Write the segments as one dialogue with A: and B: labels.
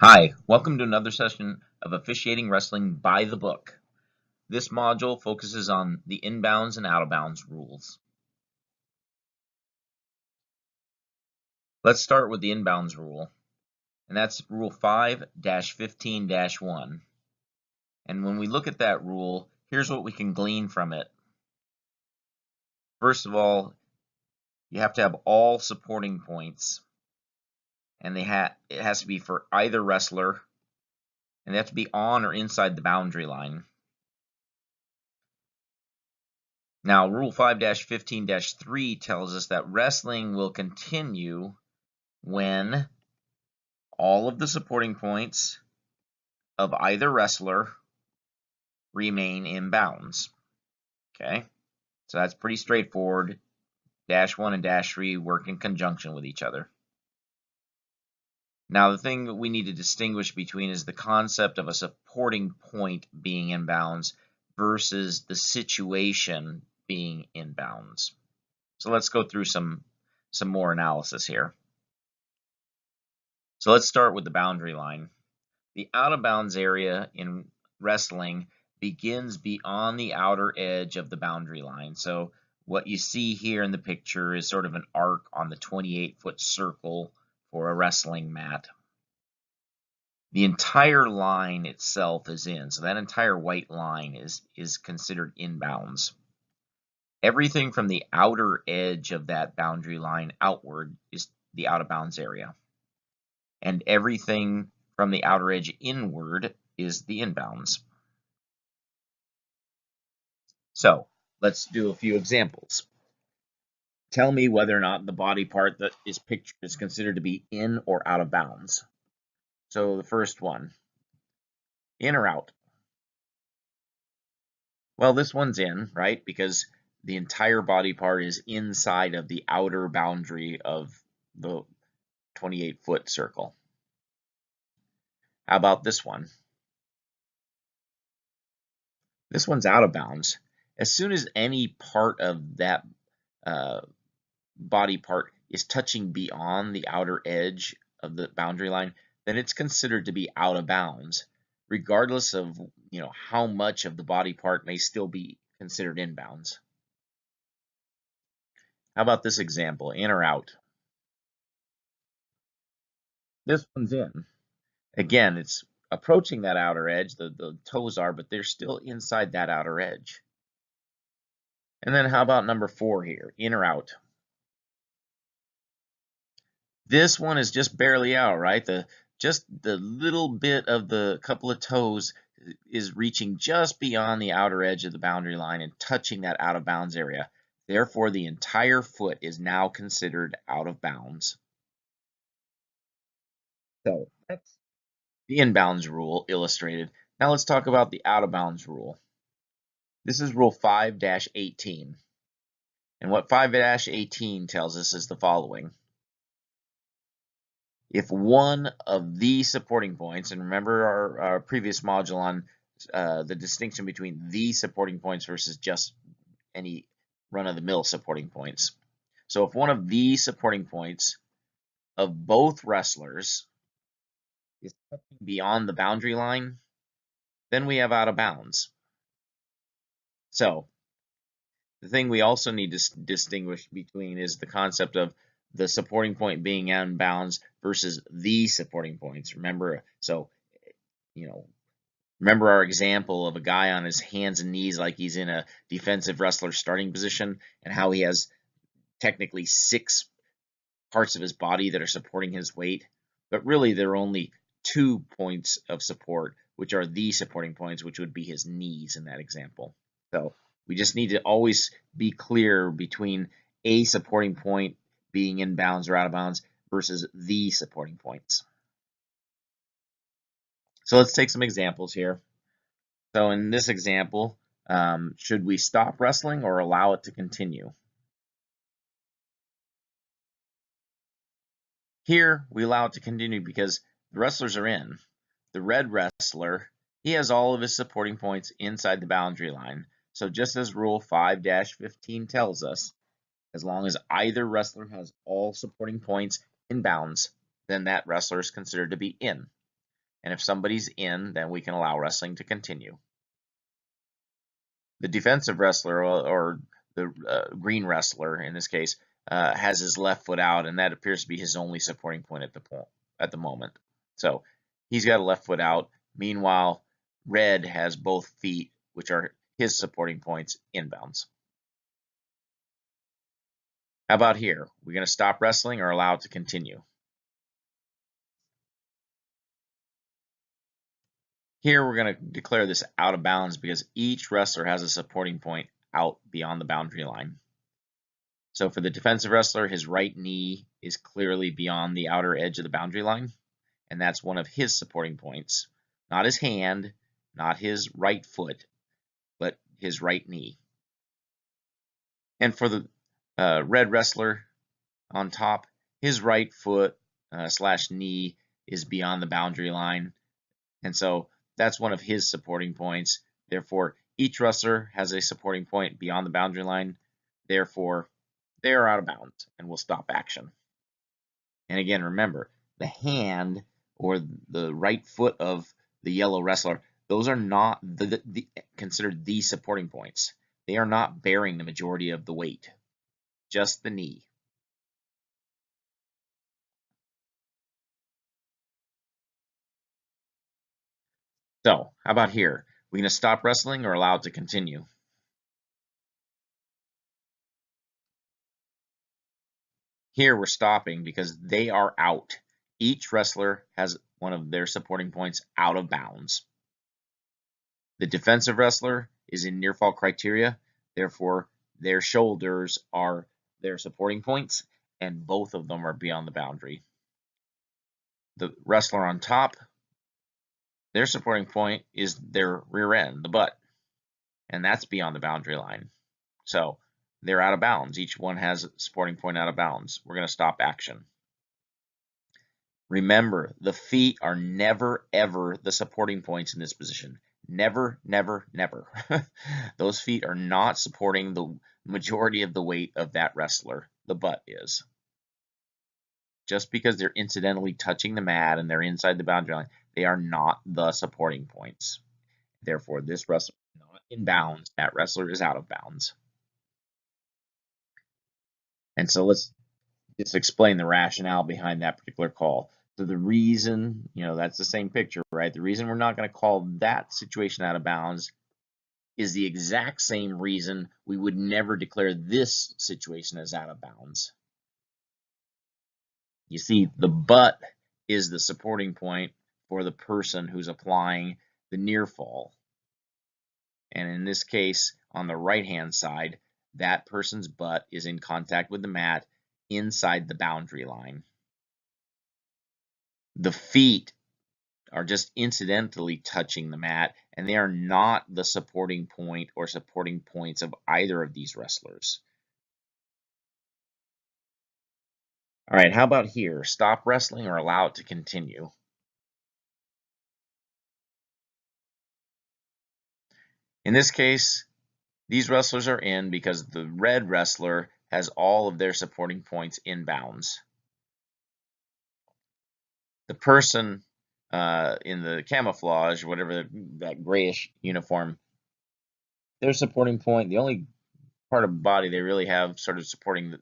A: Hi, welcome to another session of Officiating Wrestling by the Book. This module focuses on the inbounds and out of bounds rules. Let's start with the inbounds rule, and that's Rule 5-15-1. And when we look at that rule, here's what we can glean from it. First of all, you have to have all supporting points, and it has to be for either wrestler, and they have to be on or inside the boundary line. Now, Rule 5-15-3 tells us that wrestling will continue when all of the supporting points of either wrestler remain in bounds. Okay, so that's pretty straightforward. Dash 1 and Dash 3 work in conjunction with each other. Now, the thing that we need to distinguish between is the concept of a supporting point being in bounds versus the situation being in bounds. So let's go through some more analysis here. So let's start with the boundary line. The out of bounds area in wrestling begins beyond the outer edge of the boundary line. So what you see here in the picture is sort of an arc on the 28-foot circle for a wrestling mat. The entire line itself is in, so that entire white line is considered inbounds. Everything from the outer edge of that boundary line outward is the out of bounds area. And everything from the outer edge inward is the inbounds. So let's do a few examples. Tell me whether or not the body part that is pictured is considered to be in or out of bounds. So the first one, in or out? Well, this one's in, right? Because the entire body part is inside of the outer boundary of the 28-foot circle. How about this one? This one's out of bounds. As soon as any part of that body part is touching beyond the outer edge of the boundary line, then it's considered to be out of bounds, regardless of how much of the body part may still be considered in bounds. How about this example, in or out? This one's in. Again, it's approaching that outer edge, the toes are, but they're still inside that outer edge. And then how about number 4 here, in or out? This one is just barely out, right? Just the little bit of the couple of toes is reaching just beyond the outer edge of the boundary line and touching that out of bounds area. Therefore, the entire foot is now considered out of bounds. So that's the inbounds rule illustrated. Now let's talk about the out of bounds rule. This is Rule 5-18. And what 5-18 tells us is the following. If one of the supporting points, and remember our previous module on the distinction between the supporting points versus just any run-of-the-mill supporting points. So if one of the supporting points of both wrestlers is beyond the boundary line, then we have out of bounds. So the thing we also need to distinguish between is the concept of the supporting point being in bounds versus the supporting points. Remember, remember our example of a guy on his hands and knees like he's in a defensive wrestler starting position, and how he has technically 6 parts of his body that are supporting his weight, but really there are only 2 points of support, which are the supporting points, which would be his knees in that example. So we just need to always be clear between a supporting point being in bounds or out of bounds versus the supporting points. So let's take some examples here. So in this example, should we stop wrestling or allow it to continue? Here, we allow it to continue because the wrestlers are in. The red wrestler, he has all of his supporting points inside the boundary line. So just as Rule 5-15 tells us, as long as either wrestler has all supporting points in bounds, then that wrestler is considered to be in. And if somebody's in, then we can allow wrestling to continue. The defensive wrestler, or the green wrestler in this case, has his left foot out, and that appears to be his only supporting point at the moment. So he's got a left foot out. Meanwhile, red has both feet, which are his supporting points, inbounds. How about here? We're going to stop wrestling or allow it to continue? Here we're going to declare this out of bounds because each wrestler has a supporting point out beyond the boundary line. So for the defensive wrestler, his right knee is clearly beyond the outer edge of the boundary line, and that's one of his supporting points. Not his hand, not his right foot, but his right knee. And for the red wrestler on top, his right foot / knee is beyond the boundary line, and so that's one of his supporting points. Therefore, each wrestler has a supporting point beyond the boundary line. Therefore, they are out of bounds and will stop action. And again, remember, the hand or the right foot of the yellow wrestler, those are not considered the supporting points. They are not bearing the majority of the weight, just the knee. So, how about here? We're going to stop wrestling or allow it to continue? Here we're stopping because they are out. Each wrestler has one of their supporting points out of bounds. The defensive wrestler is in near fall criteria, therefore their shoulders are their supporting points, and both of them are beyond the boundary. The wrestler on top, their supporting point is their rear end, the butt, and that's beyond the boundary line. So they're out of bounds. Each one has a supporting point out of bounds. We're going to stop action. Remember, the feet are never, ever the supporting points in this position. Never, never, never. Those feet are not supporting the majority of the weight of that wrestler. The butt is. Just because they're incidentally touching the mat and they're inside the boundary line, they are not the supporting points. Therefore, this wrestler is not in bounds. That wrestler is out of bounds. And so let's just explain the rationale behind that particular call. So the reason, that's the same picture, right? The reason we're not going to call that situation out of bounds is the exact same reason we would never declare this situation as out of bounds. You see, the butt is the supporting point for the person who's applying the near fall. And in this case, on the right-hand side, that person's butt is in contact with the mat inside the boundary line. The feet are just incidentally touching the mat, and they are not the supporting point or supporting points of either of these wrestlers. All right, how about here? Stop wrestling or allow it to continue? In this case, these wrestlers are in because the red wrestler has all of their supporting points in bounds. The person in the camouflage, whatever that grayish uniform, their supporting point, the only part of the body they really have sort of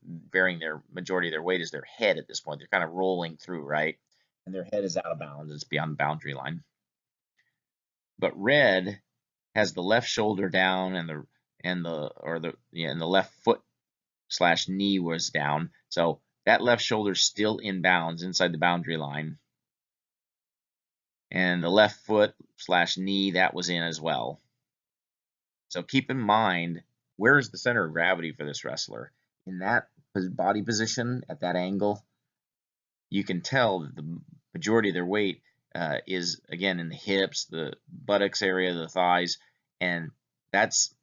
A: bearing their majority of their weight is their head at this point. They're kind of rolling through, right? And their head is out of bounds. It's beyond the boundary line. But red has the left shoulder down and the left foot / knee was down. So that left shoulder is still in bounds inside the boundary line. And the left foot / knee, that was in as well. So keep in mind, where is the center of gravity for this wrestler? In that body position, at that angle, you can tell that the majority of their weight is, again, in the hips, the buttocks area, the thighs, and that's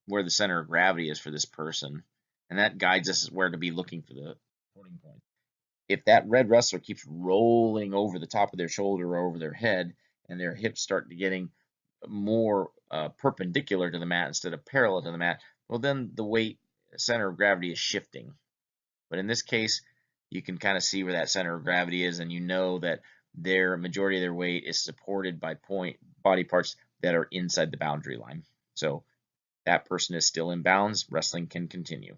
A: where the center of gravity is for this person. And that guides us where to be looking for the supporting point. If that red wrestler keeps rolling over the top of their shoulder or over their head, and their hips start getting more perpendicular to the mat instead of parallel to the mat, well, then the weight center of gravity is shifting. But in this case, you can kind of see where that center of gravity is, and you know that their majority of their weight is supported by body parts that are inside the boundary line. So that person is still in bounds. Wrestling can continue.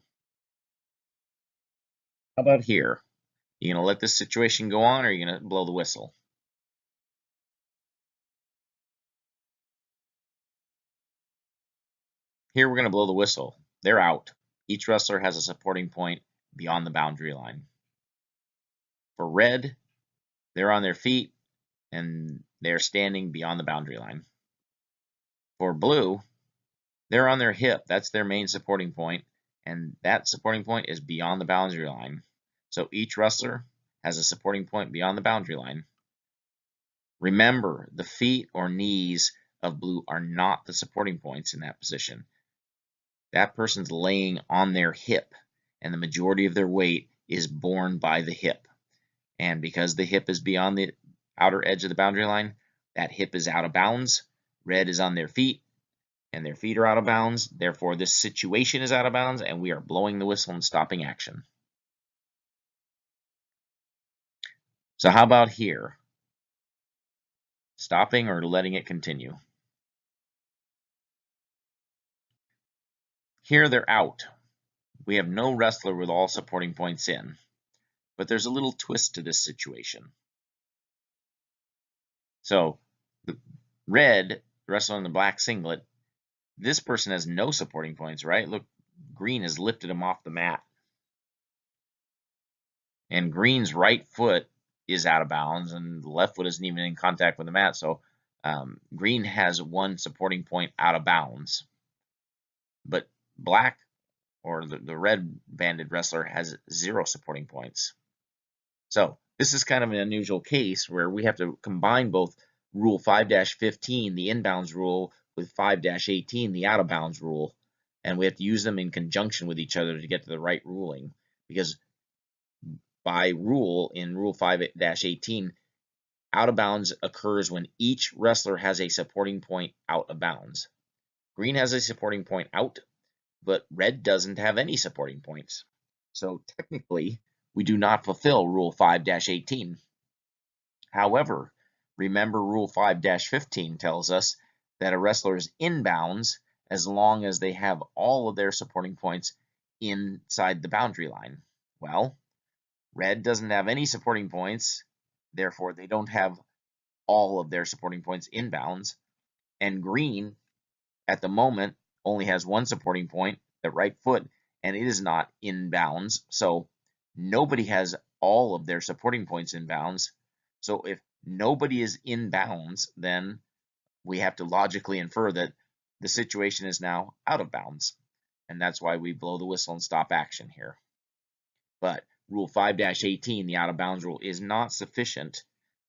A: How about here? You gonna let this situation go on, or are you gonna blow the whistle? Here we're gonna blow the whistle. They're out. Each wrestler has a supporting point beyond the boundary line. For red, they're on their feet and they're standing beyond the boundary line. For blue, they're on their hip. That's their main supporting point, and that supporting point is beyond the boundary line. So each wrestler has a supporting point beyond the boundary line. Remember, the feet or knees of blue are not the supporting points in that position. That person's laying on their hip, and the majority of their weight is borne by the hip. And because the hip is beyond the outer edge of the boundary line, that hip is out of bounds. Red is on their feet, and their feet are out of bounds. Therefore, this situation is out of bounds, and we are blowing the whistle and stopping action. So how about here? Stopping or letting it continue? Here they're out. We have no wrestler with all supporting points in, but there's a little twist to this situation. So red, wrestling in the black singlet, this person has no supporting points, right? Look, green has lifted him off the mat. And green's right foot is out of bounds, and the left foot isn't even in contact with the mat. So green has one supporting point out of bounds. But black, or the red banded wrestler, has 0 supporting points. So this is kind of an unusual case where we have to combine both Rule 5-15, the inbounds rule, with 5-18, the out of bounds rule, and we have to use them in conjunction with each other to get to the right ruling. Because by rule, in Rule 5-18, out of bounds occurs when each wrestler has a supporting point out of bounds. Green has a supporting point out, but red doesn't have any supporting points. So technically, we do not fulfill Rule 5-18. However, remember Rule 5-15 tells us that a wrestler is in bounds as long as they have all of their supporting points inside the boundary line. Well, red doesn't have any supporting points, therefore they don't have all of their supporting points in bounds, and green at the moment only has one supporting point, the right foot, and it is not in bounds. So nobody has all of their supporting points in bounds. So if nobody is in bounds, then we have to logically infer that the situation is now out of bounds. And that's why we blow the whistle and stop action here. But Rule 5-18, the out of bounds rule, is not sufficient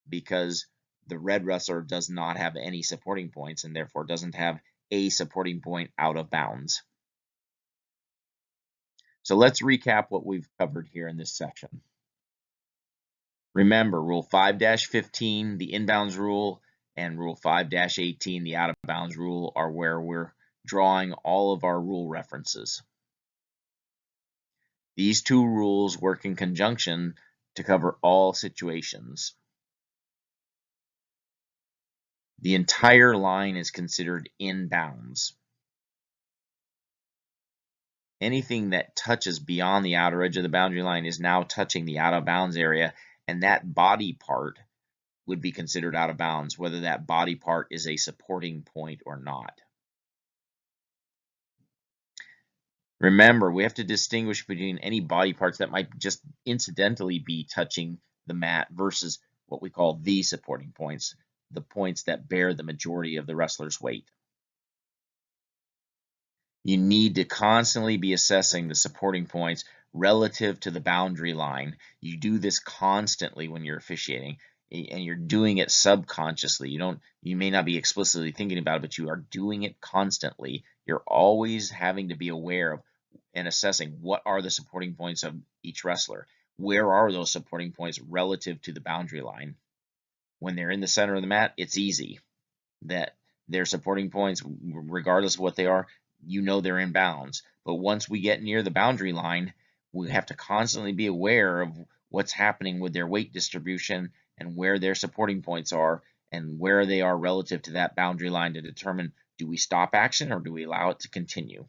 A: because the red wrestler does not have any supporting points and therefore doesn't have a supporting point out of bounds. So let's recap what we've covered here in this section. Remember, Rule 5-15, the inbounds rule, and Rule 5-18, the out of bounds rule, are where we're drawing all of our rule references. These two rules work in conjunction to cover all situations. The entire line is considered in bounds. Anything that touches beyond the outer edge of the boundary line is now touching the out of bounds area, and that body part would be considered out of bounds, whether that body part is a supporting point or not. Remember, we have to distinguish between any body parts that might just incidentally be touching the mat versus what we call the supporting points, the points that bear the majority of the wrestler's weight. You need to constantly be assessing the supporting points relative to the boundary line. You do this constantly when you're officiating, and you're doing it subconsciously. You may not be explicitly thinking about it, but you are doing it constantly. You're always having to be aware of and assessing what are the supporting points of each wrestler. Where are those supporting points relative to the boundary line? When they're in the center of the mat, it's easy that their supporting points, regardless of what they are, you know they're in bounds. But once we get near the boundary line, we have to constantly be aware of what's happening with their weight distribution and where their supporting points are and where they are relative to that boundary line to determine, do we stop action or do we allow it to continue?